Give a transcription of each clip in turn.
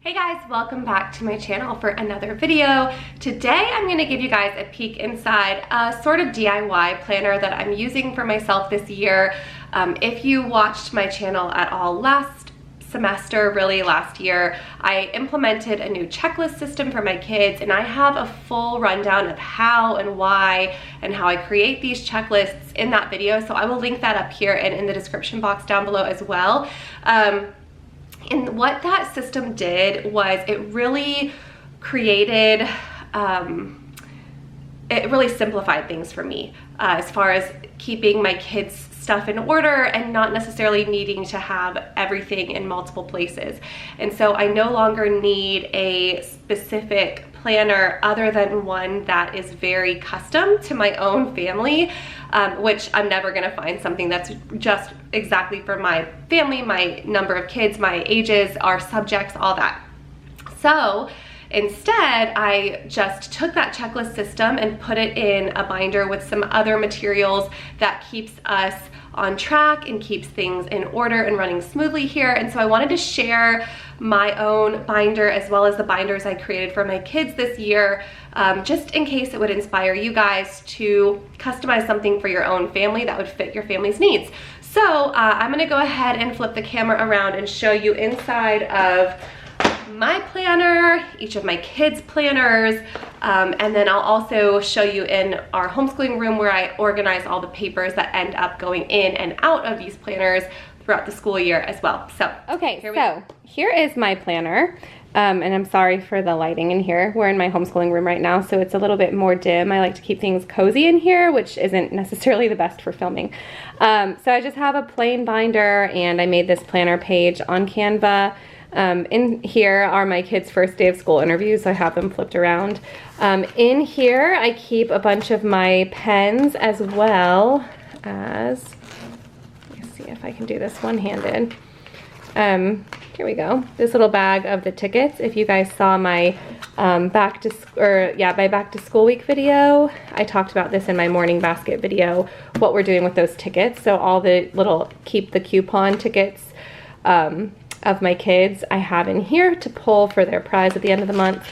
Hey guys, welcome back to my channel for another video. Today I'm going to give you guys a peek inside a sort of DIY planner that I'm using for myself this year. If you watched my channel at all last semester, really last year, I implemented a new checklist system for my kids, and I have a full rundown of how and why and how I create these checklists in that video. So I will link that up here and in the description box down below as well. And what that system did was it really created, it really simplified things for me as far as keeping my kids' stuff in order and not necessarily needing to have everything in multiple places. And so I no longer need a specific planner other than one that is very custom to my own family, which I'm never gonna find something that's just exactly for my family, my number of kids, my ages, our subjects, all that. So instead, I just took that checklist system and put it in a binder with some other materials that keeps us on track and keeps things in order and running smoothly here. And so I wanted to share my own binder as well as the binders I created for my kids this year, just in case it would inspire you guys to customize something for your own family that would fit your family's needs. So I'm gonna go ahead and flip the camera around and show you inside of my planner, each of my kids' planners, and then I'll also show you in our homeschooling room where I organize all the papers that end up going in and out of these planners throughout the school year as well. So, okay, here is my planner, and I'm sorry for the lighting in here. We're in my homeschooling room right now, so it's a little bit more dim. I like to keep things cozy in here, which isn't necessarily the best for filming. So I just have a plain binder, and I made this planner page on Canva. In here are my kids' first day of school interviews, so I have them flipped around. In here I keep a bunch of my pens as well as, let me see if I can do this one-handed. Here we go. This little bag of the tickets. If you guys saw my my back to school week video, I talked about this in my morning basket video, what we're doing with those tickets. So all the little keep the coupon tickets of my kids I have in here to pull for their prize at the end of the month.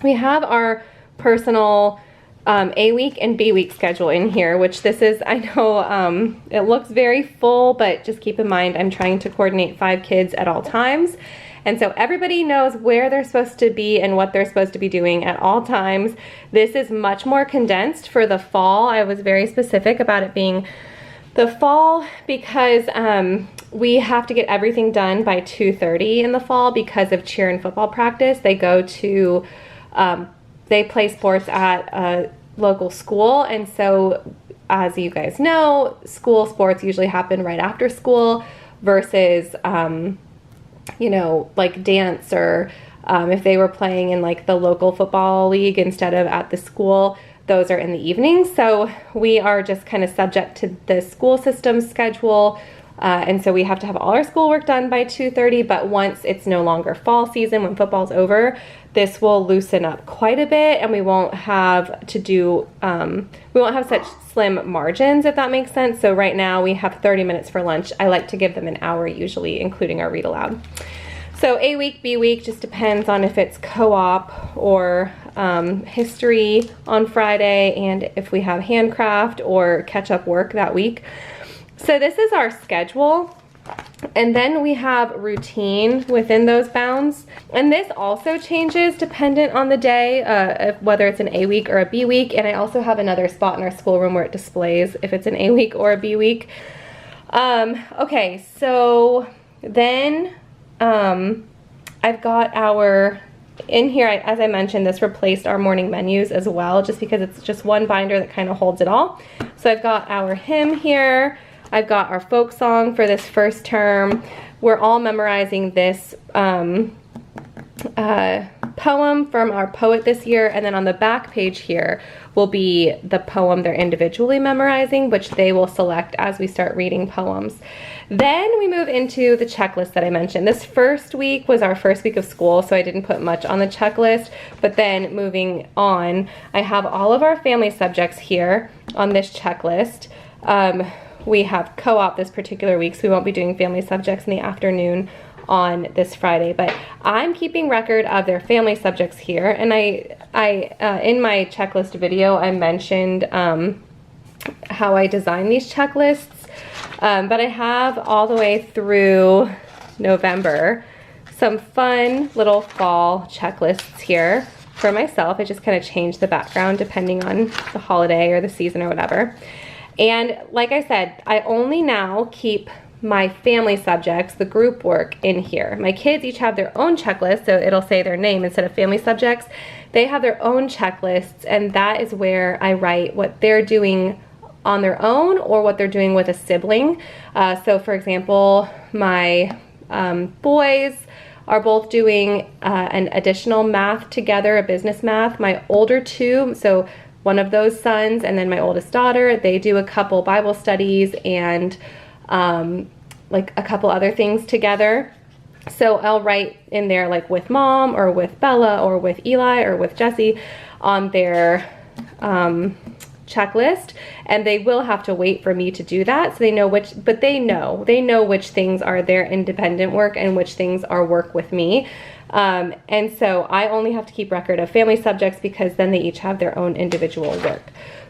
We have our personal A week and B week schedule in here, which this is, I know it looks very full, but just keep in mind I'm trying to coordinate 5 kids at all times. And so everybody knows where they're supposed to be and what they're supposed to be doing at all times. This is much more condensed for the fall. I was very specific about it being the fall because we have to get everything done by 2:30 in the fall because of cheer and football practice. They go to, they play sports at a local school, and so as you guys know, school sports usually happen right after school versus, you know, like dance or if they were playing in like the local football league instead of at the school, those are in the evening. So we are just kind of subject to the school system schedule. And so we have to have all our schoolwork done by 2:30, but once it's no longer fall season, when football's over, this will loosen up quite a bit, and we won't have to do, we won't have such slim margins, if that makes sense. So right now we have 30 minutes for lunch. I like to give them an hour usually, including our read aloud. So A week, B week just depends on if it's co-op or history on Friday, and if we have handcraft or catch-up work that week. So this is our schedule, and then we have routine within those bounds. And this also changes dependent on the day, whether it's an A week or a B week. And I also have another spot in our schoolroom where it displays if it's an A week or a B week. Okay, so then I've got our, in here, as I mentioned, this replaced our morning menus as well, just because it's just one binder that kind of holds it all. So I've got our hymn here. I've got our folk song for this first term. We're all memorizing this poem from our poet this year, and then on the back page here will be the poem they're individually memorizing, which they will select as we start reading poems. Then we move into the checklist that I mentioned. This first week was our first week of school, so I didn't put much on the checklist, but then moving on, I have all of our family subjects here on this checklist. We have co-op this particular week, so we won't be doing family subjects in the afternoon on this Friday. But I'm keeping record of their family subjects here, and I in my checklist video I mentioned how I design these checklists, but I have all the way through November some fun little fall checklists here for myself. I just kind of change the background depending on the holiday or the season or whatever. And like I said, I only now keep my family subjects, the group work, in here. My kids each have their own checklist, so it'll say their name instead of family subjects. They have their own checklists, and that is where I write what they're doing on their own or what they're doing with a sibling. So for example, my boys are both doing an additional math together, a business math. My older two, so one of those sons and then my oldest daughter, they do a couple Bible studies and like a couple other things together. So I'll write in there like with mom or with Bella or with Eli or with Jesse on their checklist, and they will have to wait for me to do that, so they know which, but they know which things are their independent work and which things are work with me. And so I only have to keep record of family subjects because then they each have their own individual work.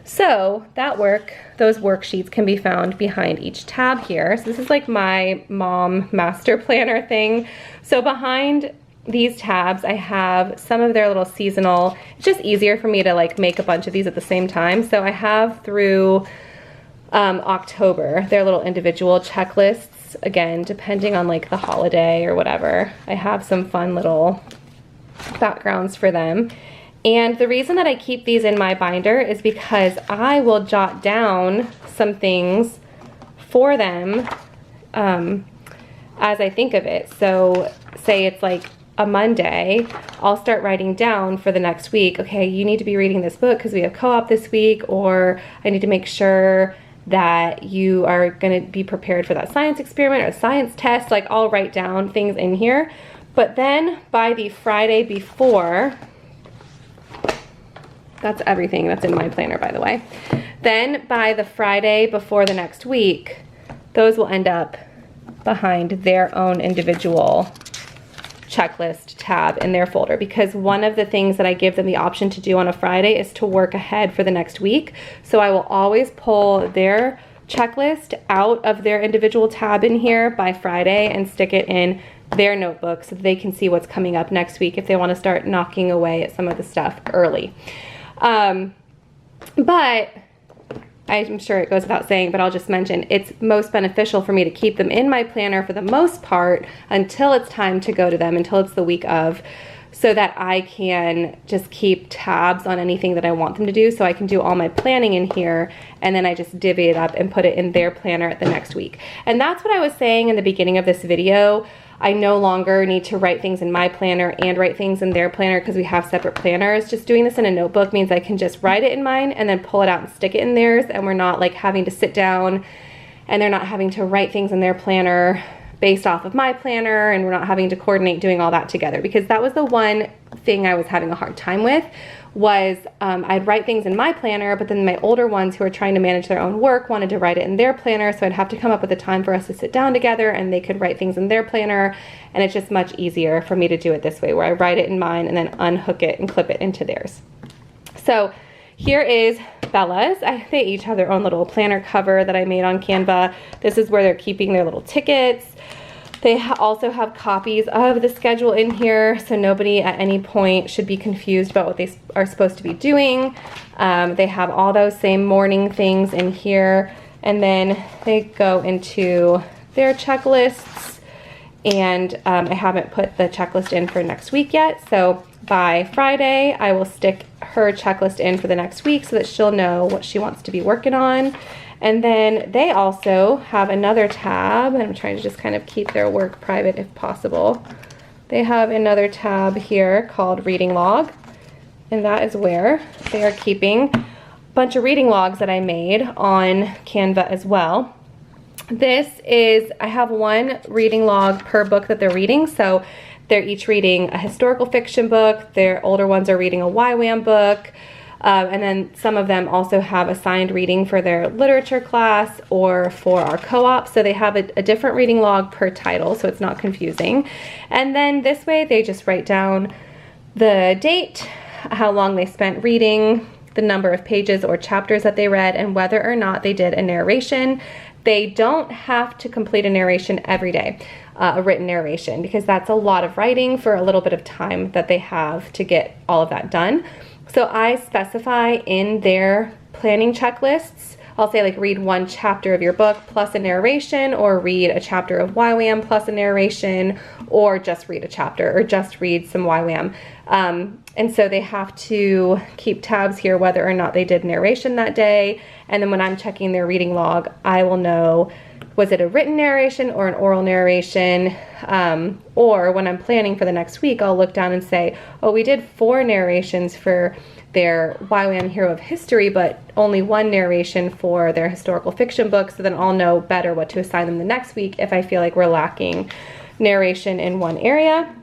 So that work, those worksheets can be found behind each tab here. So this is like my mom master planner thing. So behind these tabs, I have some of their little seasonal, it's just easier for me to like make a bunch of these at the same time. So I have through October, their little individual checklists, again, depending on like the holiday or whatever. I have some fun little backgrounds for them. And the reason that I keep these in my binder is because I will jot down some things for them as I think of it. So say it's like a Monday, I'll start writing down for the next week, okay, you need to be reading this book because we have co-op this week, or I need to make sure that you are going to be prepared for that science experiment or science test. Like I'll write down things in here, but then by the Friday before, that's everything that's in my planner, by the way. Then by the Friday before the next week, those will end up behind their own individual checklist tab in their folder, because one of the things that I give them the option to do on a Friday is to work ahead for the next week. So I will always pull their checklist out of their individual tab in here by Friday and stick it in their notebook so that they can see what's coming up next week if they want to start knocking away at some of the stuff early. But I'm sure it goes without saying, but I'll just mention it's most beneficial for me to keep them in my planner for the most part until it's time to go to them, until it's the week of, so that I can just keep tabs on anything that I want them to do. So I can do all my planning in here, and then I just divvy it up and put it in their planner the next week. And that's what I was saying in the beginning of this video. I no longer need to write things in my planner and write things in their planner because we have separate planners. Just doing this in a notebook means I can just write it in mine and then pull it out and stick it in theirs, and we're not like having to sit down, and they're not having to write things in their planner based off of my planner, and we're not having to coordinate doing all that together, because that was the one thing I was having a hard time with. Was I'd write things in my planner, but then my older ones who are trying to manage their own work wanted to write it in their planner, so I'd have to come up with a time for us to sit down together and they could write things in their planner, and it's just much easier for me to do it this way, where I write it in mine and then unhook it and clip it into theirs. So here is Bella's. They each have their own little planner cover that I made on Canva. This is where they're keeping their little tickets. They also have copies of the schedule in here, so nobody at any point should be confused about what they are supposed to be doing. They have all those same morning things in here, and then they go into their checklists, and I haven't put the checklist in for next week yet, so by Friday I will stick her checklist in for the next week so that she'll know what she wants to be working on. And then they also have another tab, and I'm trying to just kind of keep their work private if possible. They have another tab here called Reading Log, and that is where they are keeping a bunch of reading logs that I made on Canva as well. This is, I have one reading log per book that they're reading, so they're each reading a historical fiction book, their older ones are reading a YWAM book, And then some of them also have assigned reading for their literature class or for our co-op. So they have a different reading log per title, so it's not confusing. And then this way they just write down the date, how long they spent reading, the number of pages or chapters that they read, and whether or not they did a narration. They don't have to complete a narration every day, a written narration, because that's a lot of writing for a little bit of time that they have to get all of that done. So I specify in their planning checklists, I'll say like read one chapter of your book plus a narration, or read a chapter of YWAM plus a narration, or just read a chapter, or just read some YWAM. And so they have to keep tabs here whether or not they did narration that day. And then when I'm checking their reading log, I will know, was it a written narration or an oral narration? Or when I'm planning for the next week, I'll look down and say, oh, we did 4 narrations for their YWAM Hero of History, but only 1 narration for their historical fiction book. So then I'll know better what to assign them the next week if I feel like we're lacking narration in one area.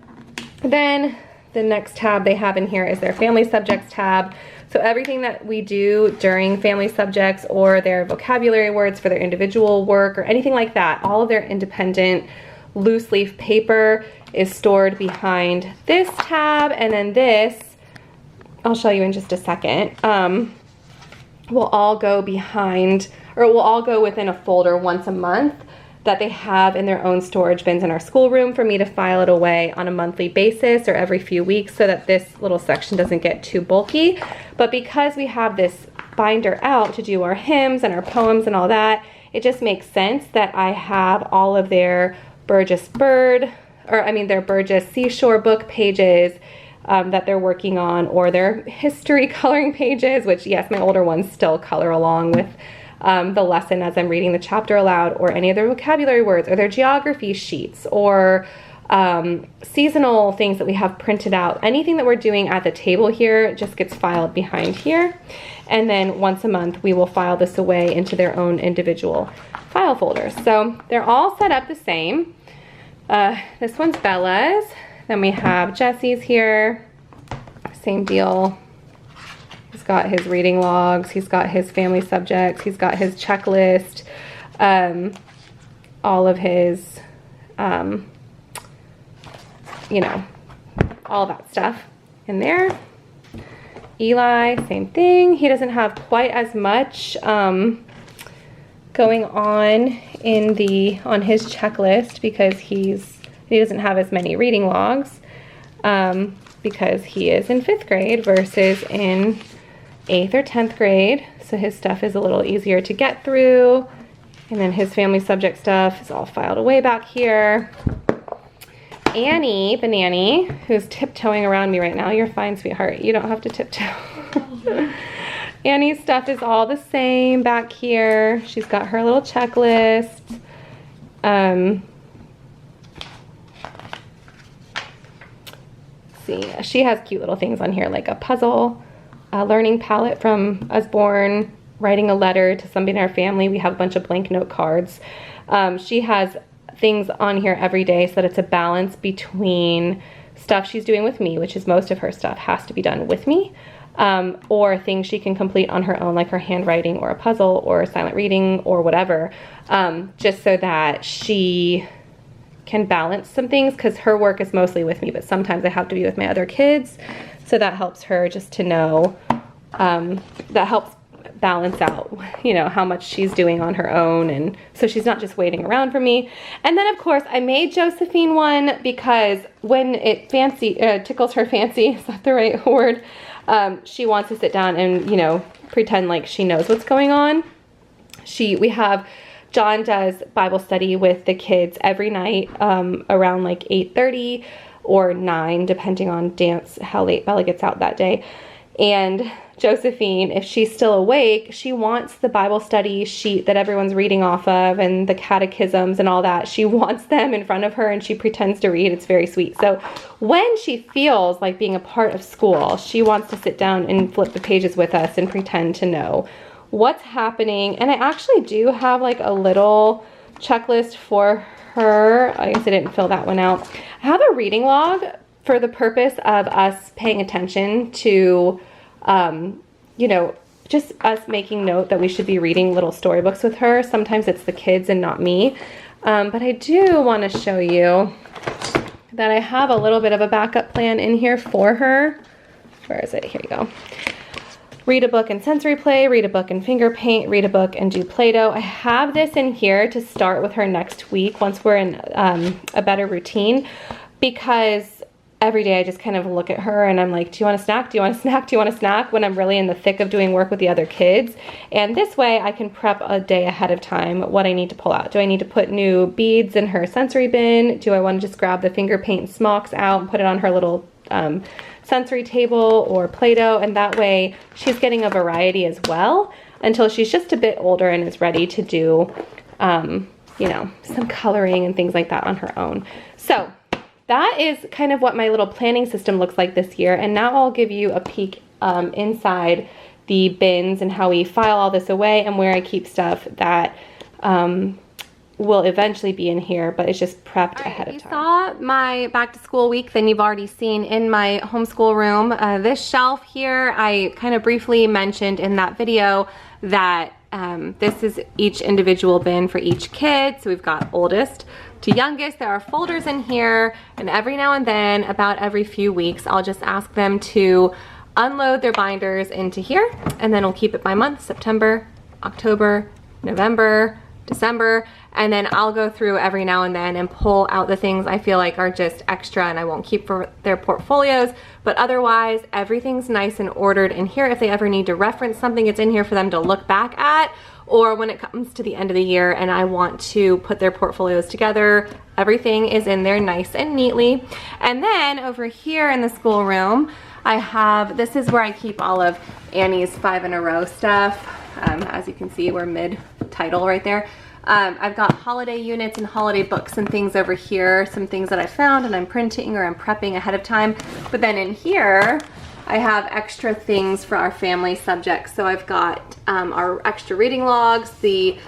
Then the next tab they have in here is their family subjects tab. So everything that we do during family subjects, or their vocabulary words for their individual work or anything like that, all of their independent loose leaf paper is stored behind this tab. And then this, I'll show you in just a second, will all go behind, or will all go within a folder once a month that they have in their own storage bins in our schoolroom for me to file it away on a monthly basis or every few weeks, so that this little section doesn't get too bulky. But because we have this binder out to do our hymns and our poems and all that, it just makes sense that I have all of their Burgess their Burgess Seashore book pages that they're working on, or their history coloring pages, which yes, my older ones still color along with the lesson as I'm reading the chapter aloud, or any of their vocabulary words, or their geography sheets, or seasonal things that we have printed out. Anything that we're doing at the table here just gets filed behind here. And then once a month, we will file this away into their own individual file folders. So they're all set up the same. This one's Bella's. Then we have Jesse's here. Same deal. He's got his reading logs, he's got his family subjects, he's got his checklist, all of his, you know, all that stuff in there. Eli, same thing. He doesn't have quite as much going on on his checklist because he doesn't have as many reading logs because he is in 5th grade versus in 8th or 10th grade. So his stuff is a little easier to get through. And then his family subject stuff is all filed away back here. Annie, the nanny, who's tiptoeing around me right now. You're fine, sweetheart. You don't have to tiptoe. Annie's stuff is all the same back here. She's got her little checklist. See, she has cute little things on here, like a puzzle, a learning palette from Usborne, writing a letter to somebody in our family. We have a bunch of blank note cards. She has things on here every day so that it's a balance between stuff she's doing with me, which is most of her stuff has to be done with me, or things she can complete on her own, like her handwriting or a puzzle or silent reading or whatever, just so that she can balance some things, because her work is mostly with me, but sometimes I have to be with my other kids. So that helps her just to know, that helps balance out, you know, how much she's doing on her own, and so she's not just waiting around for me. And then of course I made Josephine one because when it tickles her fancy, is that the right word? She wants to sit down and, you know, pretend like she knows what's going on. John does Bible study with the kids every night around like 8:30 or 9, depending on how late Bella gets out that day. And Josephine, if she's still awake, she wants the Bible study sheet that everyone's reading off of and the catechisms and all that. She wants them in front of her and she pretends to read. It's very sweet. So when she feels like being a part of school, she wants to sit down and flip the pages with us and pretend to know what's happening. And I actually do have like a little checklist for her. I guess I didn't fill that one out. I have a reading log for the purpose of us paying attention to you know, just us making note that we should be reading little storybooks with her. Sometimes it's the kids and not me. But I do want to show you that I have a little bit of a backup plan in here for her. Where is it? Here you go. Read a book and sensory play, read a book and finger paint, read a book and do Play-Doh. I have this in here to start with her next week once we're in a better routine, because every day I just kind of look at her and I'm like, do you want a snack? Do you want a snack? Do you want a snack? When I'm really in the thick of doing work with the other kids. And this way I can prep a day ahead of time what I need to pull out. Do I need to put new beads in her sensory bin? Do I want to just grab the finger paint smocks out and put it on her little sensory table or Play-Doh? And that way she's getting a variety as well until she's just a bit older and is ready to do, you know, some coloring and things like that on her own. So that is kind of what my little planning system looks like this year. And now I'll give you a peek inside the bins and how we file all this away and where I keep stuff that will eventually be in here, but it's just prepped ahead of time. You saw my back to school week, then you've already seen in my homeschool room. This shelf here, I kind of briefly mentioned in that video that this is each individual bin for each kid. So we've got oldest to youngest. There are folders in here, and every now and then, about every few weeks, I'll just ask them to unload their binders into here, and then we'll keep it by month: September, October, November, December, and then I'll go through every now and then and pull out the things I feel like are just extra and I won't keep for their portfolios. But otherwise, everything's nice and ordered in here. If they ever need to reference something, it's in here for them to look back at. Or when it comes to the end of the year and I want to put their portfolios together, everything is in there nice and neatly. And then over here in the schoolroom, I have, this is where I keep all of Annie's 5 in a row stuff. As you can see, we're mid-title right there. I've got holiday units and holiday books and things over here, some things that I found and I'm printing or I'm prepping ahead of time. But then in here, I have extra things for our family subjects. So I've got our extra reading logs, the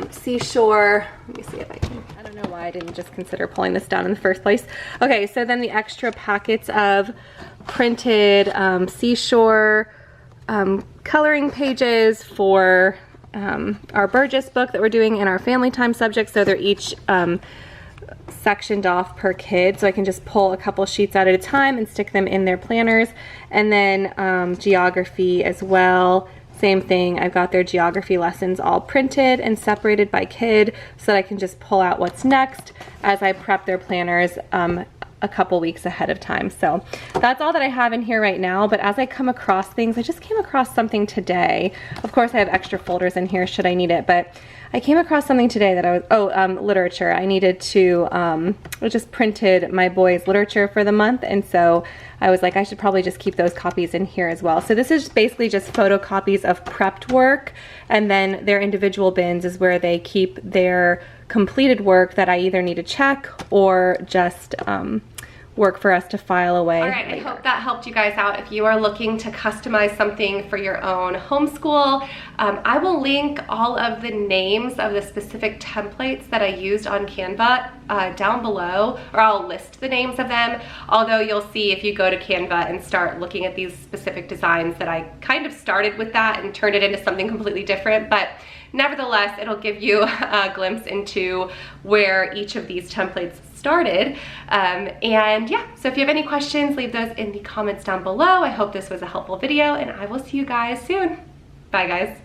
seashore. Let me see if I can, I don't know why I didn't just consider pulling this down in the first place. Okay, so then the extra packets of printed seashore coloring pages for our Burgess book that we're doing in our family time subjects. So they're each sectioned off per kid, so I can just pull a couple sheets out at a time and stick them in their planners. And then geography as well, same thing. I've got their geography lessons all printed and separated by kid so that I can just pull out what's next as I prep their planners a couple weeks ahead of time. So that's all that I have in here right now, but as I come across things, I just came across something today. Of course I have extra folders in here should I need it, but I came across something today that I was, literature. I needed to, I just printed my boys' literature for the month, and so I was like, I should probably just keep those copies in here as well. So this is basically just photocopies of prepped work, and then their individual bins is where they keep their completed work that I either need to check or just work for us to file away. All right, later. I hope that helped you guys out. If you are looking to customize something for your own homeschool, I will link all of the names of the specific templates that I used on Canva down below, or I'll list the names of them. Although you'll see if you go to Canva and start looking at these specific designs that I kind of started with that and turned it into something completely different, but nevertheless, it'll give you a glimpse into where each of these templates started. And yeah, so if you have any questions, leave those in the comments down below. I hope this was a helpful video, and I will see you guys soon. Bye guys.